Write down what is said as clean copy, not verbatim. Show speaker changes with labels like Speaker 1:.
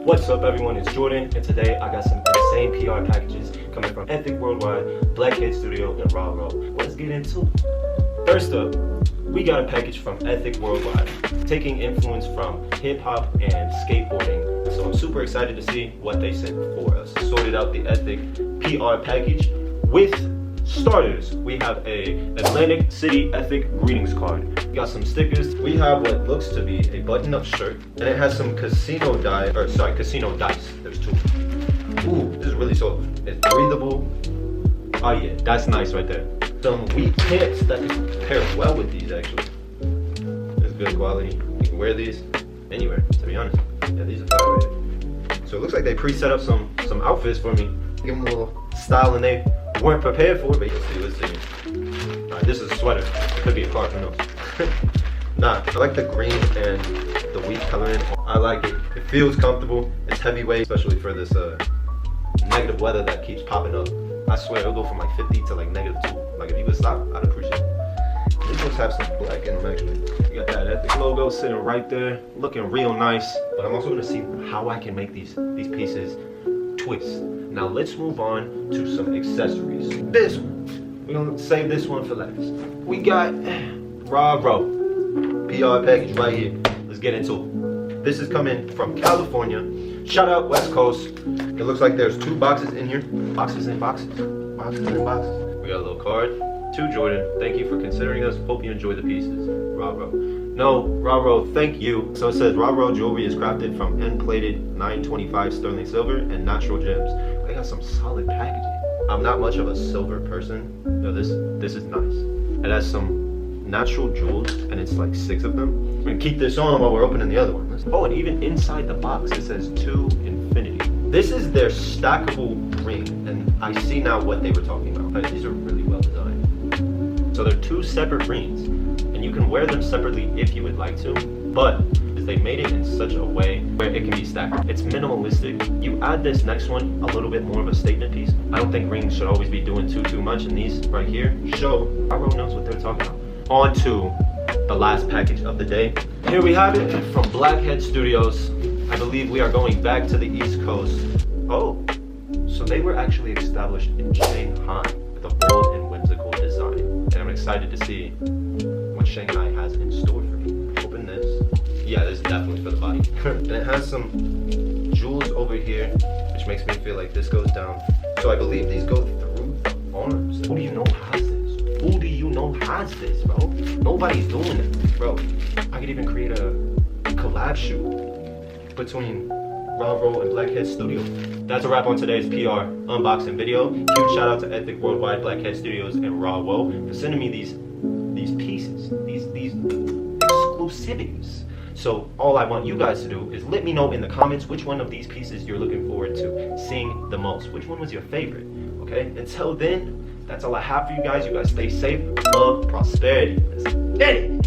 Speaker 1: What's up everyone, it's Jordan, and today I got some insane PR packages coming from Ethik Worldwide, Blackhead Studio, and Rauw Roh. Let's get into it. First up, we got a package from Ethik Worldwide, taking influence from hip-hop and skateboarding. So I'm super excited to see what they sent for us. Sorted out the Ethik PR package with starters. We have a Atlantic City Ethik greetings card. We got some stickers. We have what looks to be a button-up shirt, and it has some casino dice. There's two. Ooh, this is really soft. It's breathable. Oh yeah, that's nice right there. Some wheat pants that can pair well with these actually. It's good quality. You can wear these anywhere, to be honest. Yeah, these are fire rated. So it looks like they pre-set up some outfits for me. Give them a little style and they weren't prepared for it, but let's see. Alright, this is a sweater. It could be a card, who knows? Nah, I like the green and the wheat coloring. I like it. It feels comfortable. It's heavyweight, especially for this negative weather that keeps popping up. I swear it'll go from like 50 to like -2. Like if you could stop, I'd appreciate it. These ones have some black in them actually. You got that Ethik logo sitting right there, looking real nice. But I'm also gonna see how I can make these pieces twist. Now let's move on to some accessories. This one, we're gonna save this one for last. We got Rauw Roh PR package right here. Let's get into it. This is coming from California. Shout out West Coast. It looks like there's 2 boxes in here. Boxes and boxes. Boxes and boxes. We got a little card. To Jordan, thank you for considering us. Hope you enjoy the pieces. Rauw Roh. No, Rauw Roh, thank you. So it says Rauw Roh jewelry is crafted from end-plated 925 sterling silver and natural gems. They got some solid packaging. I'm not much of a silver person. No, this is nice. It has some natural jewels, and it's like 6 of them. We're gonna keep this on while we're opening the other one. Oh, and even inside the box it says to infinity. This is their stackable ring, and I see now what they were talking about. These are really well designed. So they're 2 separate rings, and you can wear them separately if you would like to, but they made it in such a way where it can be stacked. It's minimalistic. You add this next one, a little bit more of a statement piece. I don't think rings should always be doing too much, and these right here show Rauw Roh knows what they're talking about. On to the last package of the day. Here we have it from Blackhead Studios. I believe we are going back to the East Coast. Oh, so they were actually established in Shanghai with a bold and whimsical design. And I'm excited to see what Shanghai has in store for me. Open this. Yeah, this is definitely for the body. And it has some jewels over here, which makes me feel like this goes down. So I believe these go through the arms. Who do you know has this? Who do you know has this, bro? Nobody's doing it, bro. I could even create a collab shoot between Rauw Roh and Blackhead Studio. That's a wrap on today's PR unboxing video. Huge shout out to Ethik Worldwide, Blackhead Studios, and Rauw Roh for sending me these pieces, these exclusives. So all I want you guys to do is let me know in the comments which one of these pieces you're looking forward to seeing the most. Which one was your favorite? Okay, until then, that's all I have for you guys. You guys stay safe, love, prosperity. Let's get it.